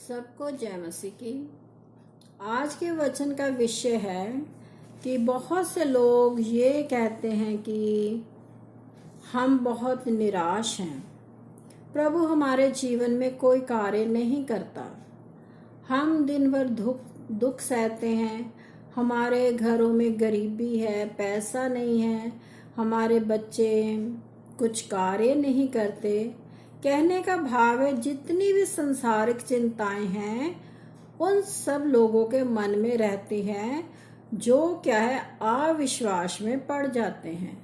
सबको जय मसीह की। आज के वचन का विषय है कि बहुत से लोग ये कहते हैं कि हम बहुत निराश हैं, प्रभु हमारे जीवन में कोई कार्य नहीं करता, हम दिन भर दुख सहते हैं, हमारे घरों में गरीबी है, पैसा नहीं है, हमारे बच्चे कुछ कार्य नहीं करते। कहने का भाव है जितनी भी संसारिक चिंताएं हैं उन सब लोगों के मन में रहती हैं, जो क्या है अविश्वास में पड़ जाते हैं।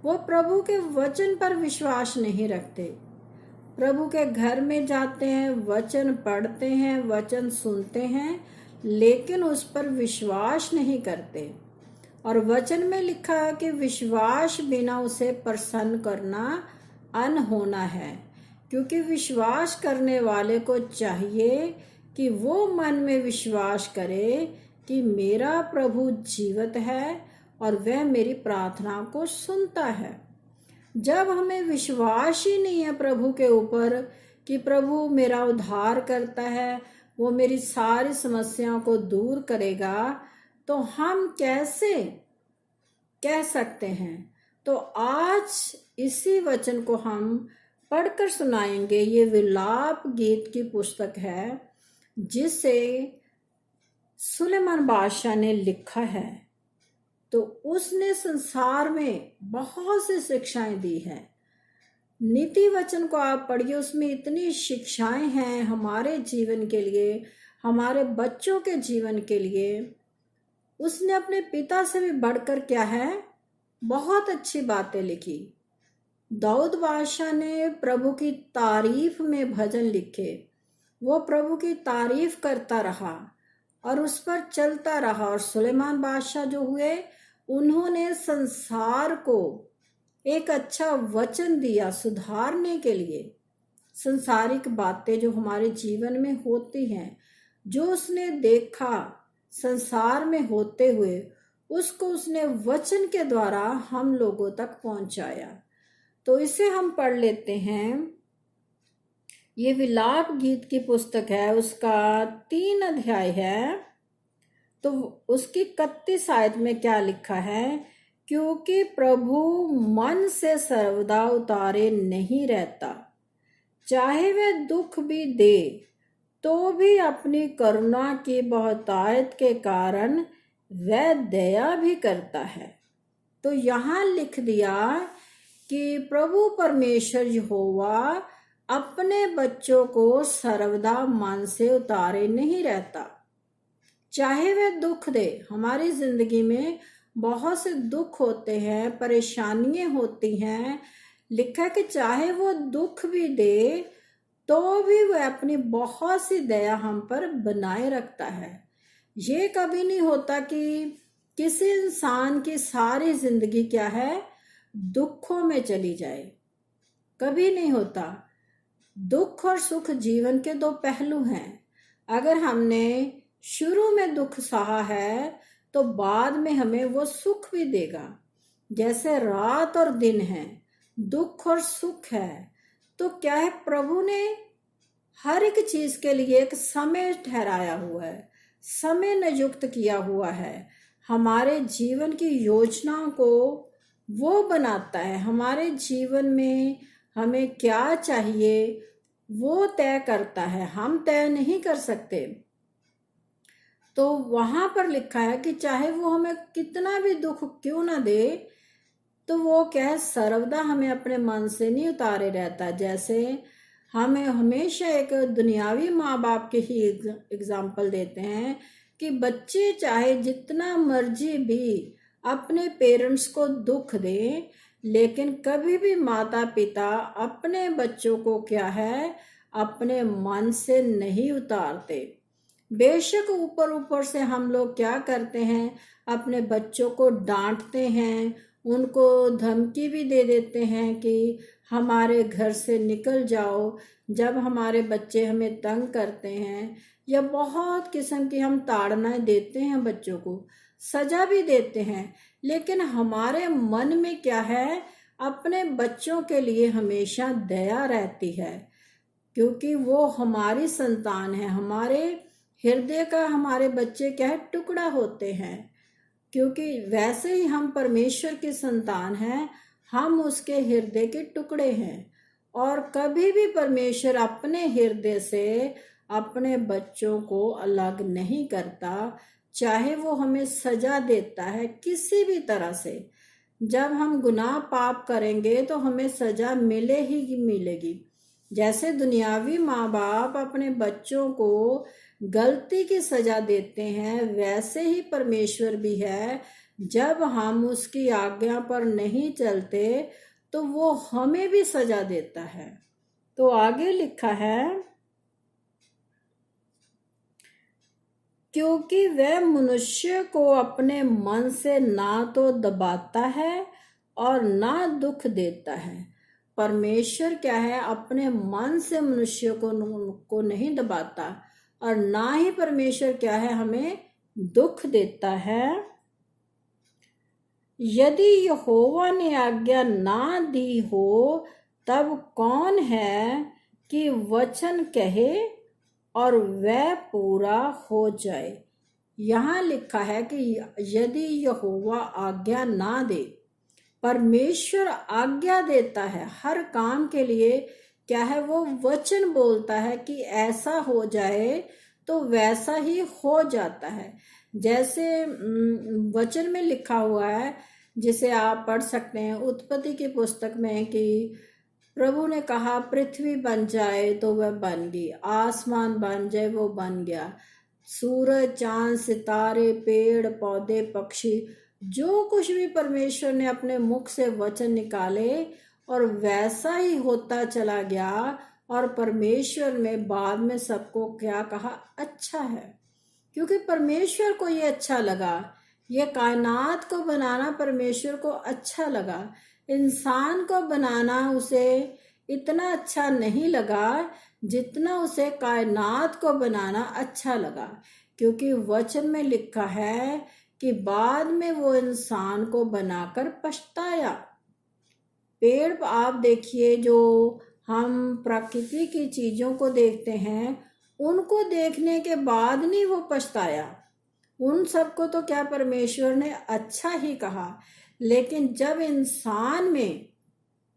वो प्रभु के वचन पर विश्वास नहीं रखते। प्रभु के घर में जाते हैं, वचन पढ़ते हैं, वचन सुनते हैं, लेकिन उस पर विश्वास नहीं करते। और वचन में लिखा है कि विश्वास बिना उसे प्रसन्न करना अनहोना है, क्योंकि विश्वास करने वाले को चाहिए कि वो मन में विश्वास करे कि मेरा प्रभु जीवित है और वह मेरी प्रार्थना को सुनता है। जब हमें विश्वास ही नहीं है प्रभु के ऊपर कि प्रभु मेरा उद्धार करता है, वो मेरी सारी समस्याओं को दूर करेगा, तो हम कैसे कह सकते हैं? तो आज इसी वचन को हम पढ़कर सुनाएंगे। ये विलाप गीत की पुस्तक है जिसे सुलेमान बादशाह ने लिखा है। तो उसने संसार में बहुत सी शिक्षाएं दी हैं। नीति वचन को आप पढ़िए, उसमें इतनी शिक्षाएं हैं हमारे जीवन के लिए, हमारे बच्चों के जीवन के लिए। उसने अपने पिता से भी बढ़कर क्या है, बहुत अच्छी बातें लिखी। दाऊद बादशाह ने प्रभु की तारीफ में भजन लिखे। वो प्रभु की तारीफ करता रहा और उस पर चलता रहा। और सुलेमान बादशाह जो हुए, उन्होंने संसार को एक अच्छा वचन दिया सुधारने के लिए। संसारिक बातें जो हमारे जीवन में होती हैं, जो उसने देखा संसार में होते हुए, उसको उसने वचन के द्वारा हम लोगों तक पहुंचाया। तो इसे हम पढ़ लेते हैं। ये विलाप गीत की पुस्तक है, उसका 3 अध्याय है। तो उसकी 31 आयत में क्या लिखा है? क्योंकि प्रभु मन से सर्वदा उतारे नहीं रहता, चाहे वह दुख भी दे तो भी अपनी करुणा की बहुतायत के कारण वह दया भी करता है। तो यहाँ लिख दिया कि प्रभु परमेश्वर यहोवा अपने बच्चों को सर्वदा मन से उतारे नहीं रहता, चाहे वह दुख दे। हमारी जिंदगी में बहुत से दुख होते हैं, परेशानियां होती हैं। लिखा कि चाहे वो दुख भी दे तो भी वह अपनी बहुत सी दया हम पर बनाए रखता है। ये कभी नहीं होता कि किसी इंसान की सारी जिंदगी क्या है, दुखों में चली जाए। कभी नहीं होता। दुख और सुख जीवन के 2 पहलू हैं। अगर हमने शुरू में दुख सहा है तो बाद में हमें वो सुख भी देगा। जैसे रात और दिन है, दुख और सुख है। तो क्या है, प्रभु ने हर एक चीज के लिए एक समय ठहराया हुआ है, समय नियुक्त किया हुआ है। हमारे जीवन की योजनाओं को वो बनाता है। हमारे जीवन में हमें क्या चाहिए वो तय करता है, हम तय नहीं कर सकते। तो वहां पर लिखा है कि चाहे वो हमें कितना भी दुख क्यों ना दे, तो वो क्या है, सर्वदा हमें अपने मन से नहीं उतारे रहता। जैसे हमें हमेशा एक दुनियावी माँ बाप के ही एग्जाम्पल देते हैं कि बच्चे चाहे जितना मर्जी भी अपने पेरेंट्स को दुख दें, लेकिन कभी भी माता पिता अपने बच्चों को क्या है, अपने मन से नहीं उतारते। बेशक ऊपर ऊपर से हम लोग क्या करते हैं, अपने बच्चों को डांटते हैं, उनको धमकी भी दे देते हैं कि हमारे घर से निकल जाओ। जब हमारे बच्चे हमें तंग करते हैं, या बहुत किस्म की हम ताड़नाएं देते हैं, बच्चों को सजा भी देते हैं, लेकिन हमारे मन में क्या है, अपने बच्चों के लिए हमेशा दया रहती है। क्योंकि वो हमारी संतान है, हमारे हृदय का, हमारे बच्चे क्या है, टुकड़ा होते हैं। क्योंकि वैसे ही हम परमेश्वर की संतान हैं, हम उसके हृदय के टुकड़े हैं। और कभी भी परमेश्वर अपने हृदय से अपने बच्चों को अलग नहीं करता, चाहे वो हमें सजा देता है किसी भी तरह से। जब हम गुनाह पाप करेंगे तो हमें सजा मिले ही मिलेगी। जैसे दुनियावी माँ बाप अपने बच्चों को गलती की सजा देते हैं, वैसे ही परमेश्वर भी है। जब हम उसकी आज्ञा पर नहीं चलते तो वो हमें भी सजा देता है। तो आगे लिखा है, क्योंकि वह मनुष्य को अपने मन से ना तो दबाता है और ना दुख देता है। परमेश्वर क्या है, अपने मन से मनुष्य को नहीं दबाता, और ना ही परमेश्वर क्या है, हमें दुख देता है। यदि यहोवा ने आज्ञा ना दी हो, तब कौन है कि वचन कहे और वह पूरा हो जाए। यहाँ लिखा है कि यदि यहोवा आज्ञा ना दे, परमेश्वर आज्ञा देता है हर काम के लिए। क्या है, वो वचन बोलता है कि ऐसा हो जाए तो वैसा ही हो जाता है। जैसे वचन में लिखा हुआ है, जिसे आप पढ़ सकते हैं उत्पत्ति की पुस्तक में, कि प्रभु ने कहा पृथ्वी बन जाए तो वह बन गई, आसमान बन जाए वो बन गया, सूरज चांद सितारे पेड़ पौधे पक्षी, जो कुछ भी परमेश्वर ने अपने मुख से वचन निकाले और वैसा ही होता चला गया। और परमेश्वर ने बाद में सबको क्या कहा, अच्छा है। क्योंकि परमेश्वर को ये अच्छा लगा, ये कायनात को बनाना परमेश्वर को अच्छा लगा। इंसान को बनाना उसे इतना अच्छा नहीं लगा जितना उसे कायनात को बनाना अच्छा लगा। क्योंकि वचन में लिखा है कि बाद में वो इंसान को बनाकर पछताया। पेड़ आप देखिए, जो हम प्रकृति की चीजों को देखते हैं, उनको देखने के बाद नहीं वो पछताया, उन सबको तो क्या परमेश्वर ने अच्छा ही कहा। लेकिन जब इंसान में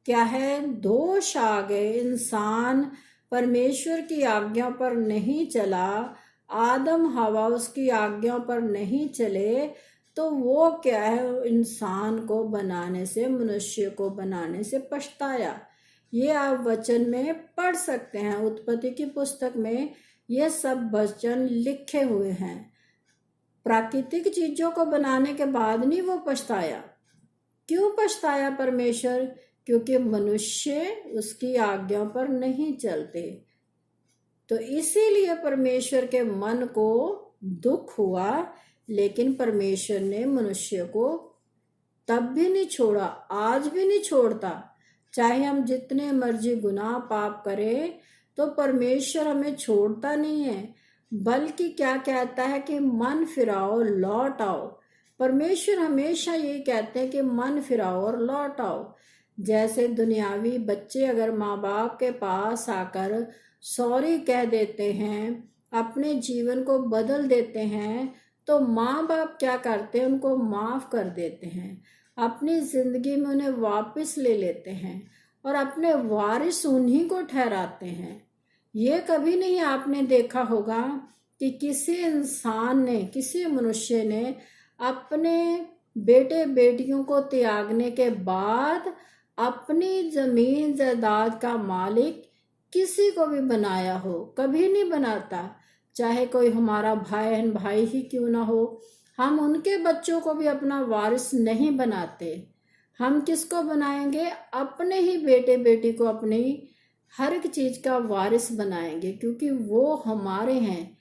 क्या है, दोष आ गए, इंसान परमेश्वर की आज्ञा पर नहीं चला, आदम हवा उसकी आज्ञा पर नहीं चले, तो वो क्या है, इंसान को बनाने से, मनुष्य को बनाने से पछताया। ये आप वचन में पढ़ सकते हैं, उत्पत्ति की पुस्तक में ये सब वचन लिखे हुए हैं। प्राकृतिक चीजों को बनाने के बाद नहीं वो पछताया। क्यों पछताया परमेश्वर? क्योंकि मनुष्य उसकी आज्ञा पर नहीं चलते। तो इसीलिए परमेश्वर के मन को दुख हुआ, लेकिन परमेश्वर ने मनुष्य को तब भी नहीं छोड़ा, आज भी नहीं छोड़ता। चाहे हम जितने मर्जी गुनाह पाप करें तो परमेश्वर हमें छोड़ता नहीं है, बल्कि क्या कहता है कि मन फिराओ लौट आओ। परमेश्वर हमेशा यही कहते हैं कि मन फिराओ और लौट आओ। जैसे दुनियावी बच्चे अगर माँ बाप के पास आकर सॉरी कह देते हैं, अपने जीवन को बदल देते हैं, तो माँ बाप क्या करते हैं, उनको माफ कर देते हैं, अपनी जिंदगी में उन्हें वापस ले लेते हैं और अपने वारिस उन्हीं को ठहराते हैं। ये कभी नहीं आपने देखा होगा कि किसी इंसान ने, किसी मनुष्य ने अपने बेटे बेटियों को त्यागने के बाद अपनी जमीन जायदाद का मालिक किसी को भी बनाया हो, कभी नहीं बनाता। चाहे कोई हमारा भाई ही क्यों ना हो, हम उनके बच्चों को भी अपना वारिस नहीं बनाते। हम किसको बनाएंगे? अपने ही बेटे बेटी को अपनी हर एक चीज का वारिस बनाएंगे, क्योंकि वो हमारे हैं।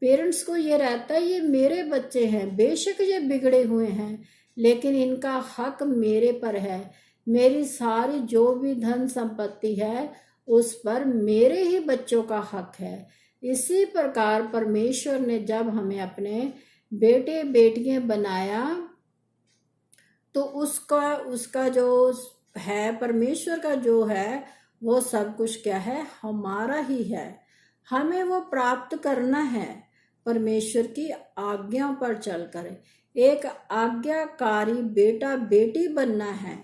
पेरेंट्स को ये रहता है ये मेरे बच्चे हैं, बेशक ये बिगड़े हुए हैं, लेकिन इनका हक मेरे पर है। मेरी सारी जो भी धन संपत्ति है उस पर मेरे ही बच्चों का हक है। इसी प्रकार परमेश्वर ने जब हमें अपने बेटे बेटियां बनाया, तो उसका जो है, परमेश्वर का जो है, वो सब कुछ क्या है, हमारा ही है। हमें वो प्राप्त करना है परमेश्वर की आज्ञा पर चलकर। एक आज्ञाकारी बेटा बेटी बनना है,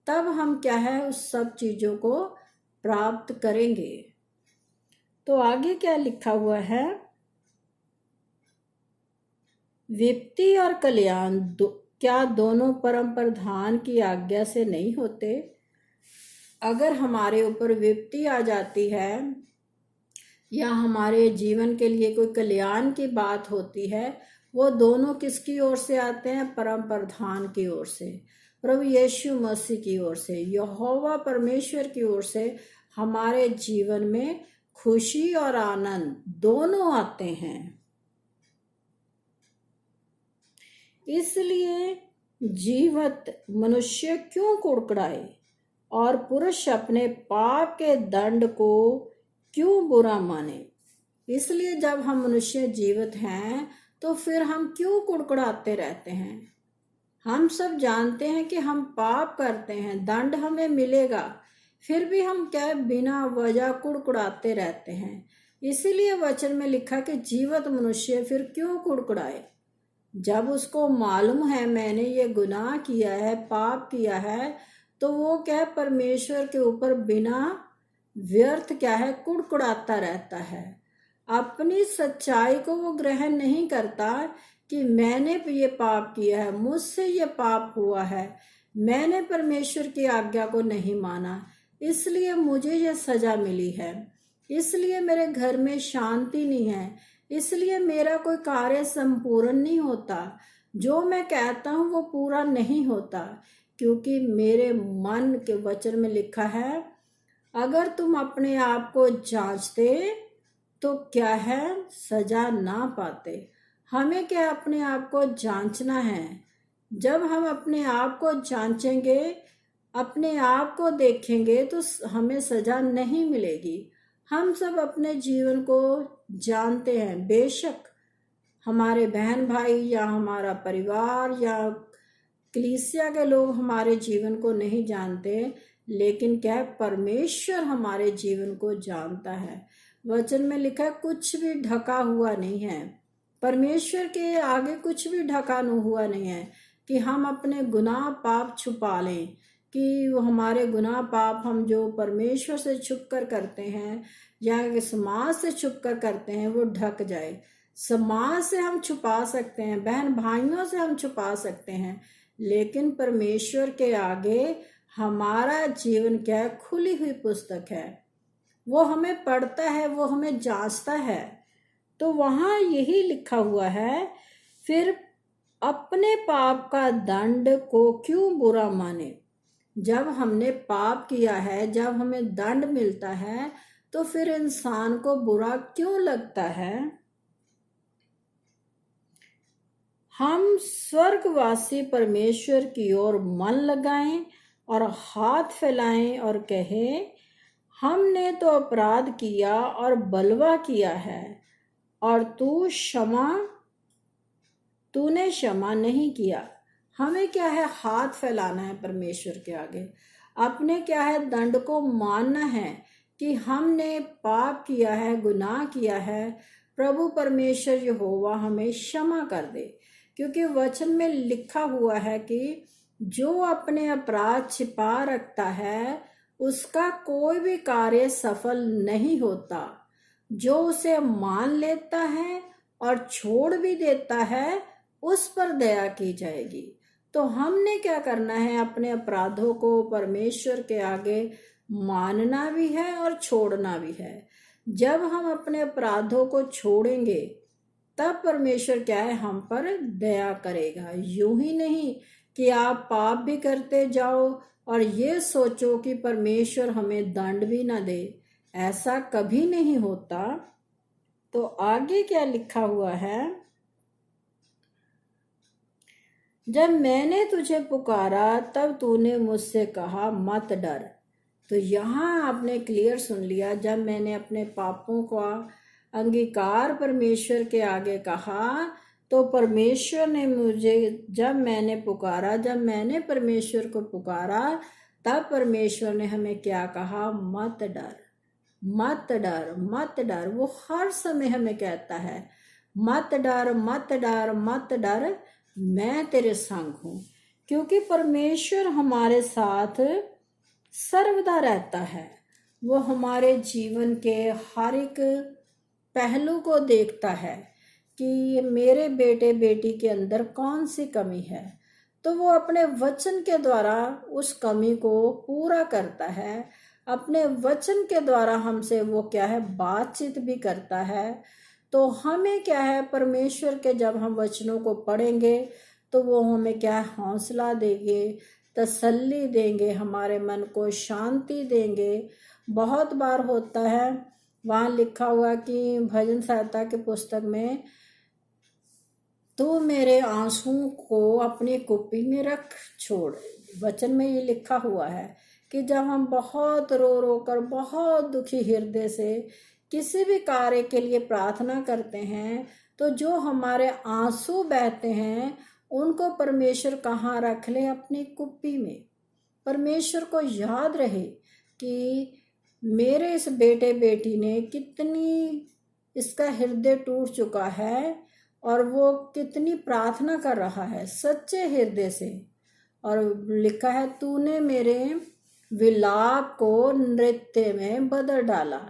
तब हम क्या है उस सब चीजों को प्राप्त करेंगे। तो आगे क्या लिखा हुआ है, विपत्ति और कल्याण क्या दोनों परम प्रधान की आज्ञा से नहीं होते? अगर हमारे ऊपर विपत्ति आ जाती है या हमारे जीवन के लिए कोई कल्याण की बात होती है, वो दोनों किसकी ओर से आते हैं? परम प्रधान की ओर से, प्रभु यीशु मसीह की ओर से, यहोवा परमेश्वर की ओर से हमारे जीवन में खुशी और आनंद दोनों आते हैं। इसलिए जीवित मनुष्य क्यों कुड़कुड़ाए और पुरुष अपने पाप के दंड को क्यों बुरा माने? इसलिए जब हम मनुष्य जीवित हैं तो फिर हम क्यों कुड़कुड़ाते रहते हैं? हम सब जानते हैं कि हम पाप करते हैं, दंड हमें मिलेगा, फिर भी हम क्या बिना वजह कुड़कुड़ाते रहते हैं। इसीलिए वचन में लिखा कि जीवित मनुष्य फिर क्यों कुड़कुड़ाए। जब उसको मालूम है मैंने ये गुनाह किया है, पाप किया है, तो वो क्या परमेश्वर के ऊपर बिना व्यर्थ क्या है कुड़कुड़ाता रहता है। अपनी सच्चाई को वो ग्रहण नहीं करता कि मैंने ये पाप किया है, मुझसे ये पाप हुआ है, मैंने परमेश्वर की आज्ञा को नहीं माना, इसलिए मुझे ये सजा मिली है, इसलिए मेरे घर में शांति नहीं है, इसलिए मेरा कोई कार्य संपूर्ण नहीं होता, जो मैं कहता हूँ वो पूरा नहीं होता, क्योंकि मेरे मन के वचन में लिखा है, अगर तुम अपने आप को जांचते तो क्या है सजा ना पाते। हमें क्या अपने आप को जांचना है। जब हम अपने आप को जांचेंगे, अपने आप को देखेंगे, तो हमें सजा नहीं मिलेगी। हम सब अपने जीवन को जानते हैं, बेशक हमारे बहन भाई या हमारा परिवार या कलीसिया के लोग हमारे जीवन को नहीं जानते, लेकिन क्या परमेश्वर हमारे जीवन को जानता है। वचन में लिखा है कुछ भी ढका हुआ नहीं है, परमेश्वर के आगे कुछ भी ढका हुआ नहीं है कि हम अपने गुनाह पाप छुपा लें, कि वो हमारे गुनाह पाप हम जो परमेश्वर से छुप कर करते हैं या समाज से छुप कर करते हैं वो ढक जाए। समाज से हम छुपा सकते हैं, बहन भाइयों से हम छुपा सकते हैं, लेकिन परमेश्वर के आगे हमारा जीवन क्या है, खुली हुई पुस्तक है। वो हमें पढ़ता है, वो हमें जांचता है। तो वहां यही लिखा हुआ है, फिर अपने पाप का दंड को क्यों बुरा माने। जब हमने पाप किया है, जब हमें दंड मिलता है, तो फिर इंसान को बुरा क्यों लगता है। हम स्वर्गवासी परमेश्वर की ओर मन लगाएं और हाथ फैलाएं और कहें, हमने तो अपराध किया और बलवा किया है और तूने क्षमा नहीं किया। हमें क्या है हाथ फैलाना है परमेश्वर के आगे, अपने क्या है दंड को मानना है कि हमने पाप किया है, गुनाह किया है, प्रभु परमेश्वर यहोवा हमें क्षमा कर दे। क्योंकि वचन में लिखा हुआ है कि जो अपने अपराध छिपा रखता है उसका कोई भी कार्य सफल नहीं होता। जो उसे मान लेता है और छोड़ भी देता है उस पर दया की जाएगी। तो हमने क्या करना है, अपने अपराधों को परमेश्वर के आगे मानना भी है और छोड़ना भी है। जब हम अपने अपराधों को छोड़ेंगे तब परमेश्वर क्या है हम पर दया करेगा। यूं ही नहीं कि आप पाप भी करते जाओ और ये सोचो कि परमेश्वर हमें दंड भी ना दे, ऐसा कभी नहीं होता। तो आगे क्या लिखा हुआ है, जब मैंने तुझे पुकारा तब तूने मुझसे कहा मत डर। तो यहाँ आपने क्लियर सुन लिया, जब मैंने अपने पापों का अंगीकार परमेश्वर के आगे कहा तो परमेश्वर ने मुझे, जब मैंने परमेश्वर को पुकारा तब परमेश्वर ने हमें क्या कहा, मत डर, मत डर, मत डर। वो हर समय हमें कहता है मत डर, मत डर, मत डर, मैं तेरे संग हूँ। क्योंकि परमेश्वर हमारे साथ सर्वदा रहता है। वो हमारे जीवन के हर एक पहलू को देखता है कि मेरे बेटे बेटी के अंदर कौन सी कमी है, तो वो अपने वचन के द्वारा उस कमी को पूरा करता है। अपने वचन के द्वारा हमसे वो क्या है, बातचीत भी करता है। तो हमें क्या है, परमेश्वर के जब हम वचनों को पढ़ेंगे तो वो हमें क्या है, हौसला देंगे, तसल्ली देंगे, हमारे मन को शांति देंगे। बहुत बार होता है, वहाँ लिखा हुआ कि भजन संहिता के पुस्तक में, तो मेरे आंसुओं को अपनी कुप्पी में रख छोड़। वचन में ये लिखा हुआ है कि जब हम बहुत रो रो कर, बहुत दुखी हृदय से किसी भी कार्य के लिए प्रार्थना करते हैं, तो जो हमारे आंसू बहते हैं उनको परमेश्वर कहाँ रख ले, अपनी कुप्पी में। परमेश्वर को याद रहे कि मेरे इस बेटे बेटी ने कितनी, इसका हृदय टूट चुका है और वो कितनी प्रार्थना कर रहा है सच्चे हृदय से। और लिखा है, तूने मेरे विलाप को नृत्य में बदल डाला।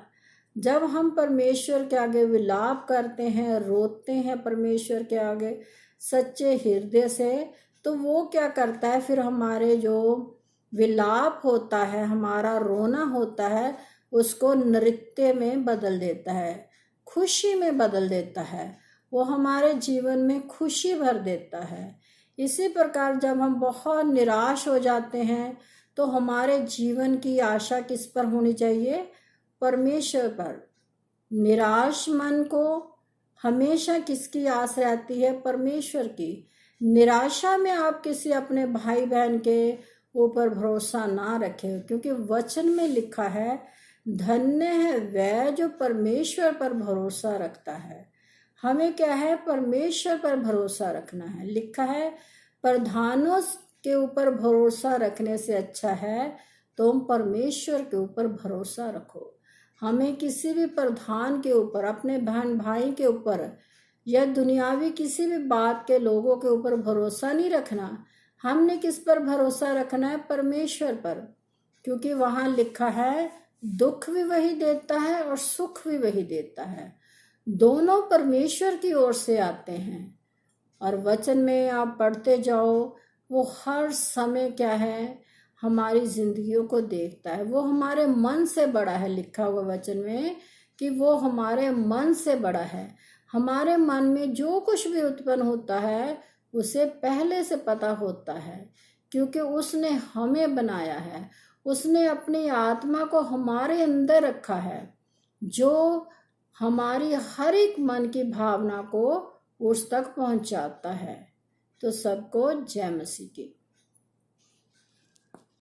जब हम परमेश्वर के आगे विलाप करते हैं, रोते हैं परमेश्वर के आगे सच्चे हृदय से, तो वो क्या करता है, फिर हमारे जो विलाप होता है, हमारा रोना होता है, उसको नृत्य में बदल देता है, खुशी में बदल देता है। वो हमारे जीवन में खुशी भर देता है। इसी प्रकार जब हम बहुत निराश हो जाते हैं तो हमारे जीवन की आशा किस पर होनी चाहिए, परमेश्वर पर। निराश मन को हमेशा किसकी आस रहती है, परमेश्वर की। निराशा में आप किसी अपने भाई बहन के ऊपर भरोसा ना रखें, क्योंकि वचन में लिखा है, धन्य है वह जो परमेश्वर पर भरोसा रखता है। हमें क्या है, परमेश्वर पर भरोसा रखना है। लिखा है, प्रधानों के ऊपर भरोसा रखने से अच्छा है तुम परमेश्वर के ऊपर भरोसा रखो। हमें किसी भी प्रधान के ऊपर, अपने बहन भाई के ऊपर या दुनियावी किसी भी बात के लोगों के ऊपर भरोसा नहीं रखना। हमने किस पर भरोसा रखना है, परमेश्वर पर। क्योंकि वहाँ लिखा है, दुख भी वही देता है और सुख भी वही देता है, दोनों परमेश्वर की ओर से आते हैं। और वचन में आप पढ़ते जाओ, वो हर समय क्या है, हमारी जिंदगियों को देखता है। वो हमारे मन से बड़ा है। लिखा हुआ वचन में कि वो हमारे मन से बड़ा है। हमारे मन में जो कुछ भी उत्पन्न होता है उसे पहले से पता होता है, क्योंकि उसने हमें बनाया है। उसने अपनी आत्मा को हमारे अंदर रखा है, जो हमारी हर एक मन की भावना को उस तक पहुंचाता है। तो सबको जय मसीह की।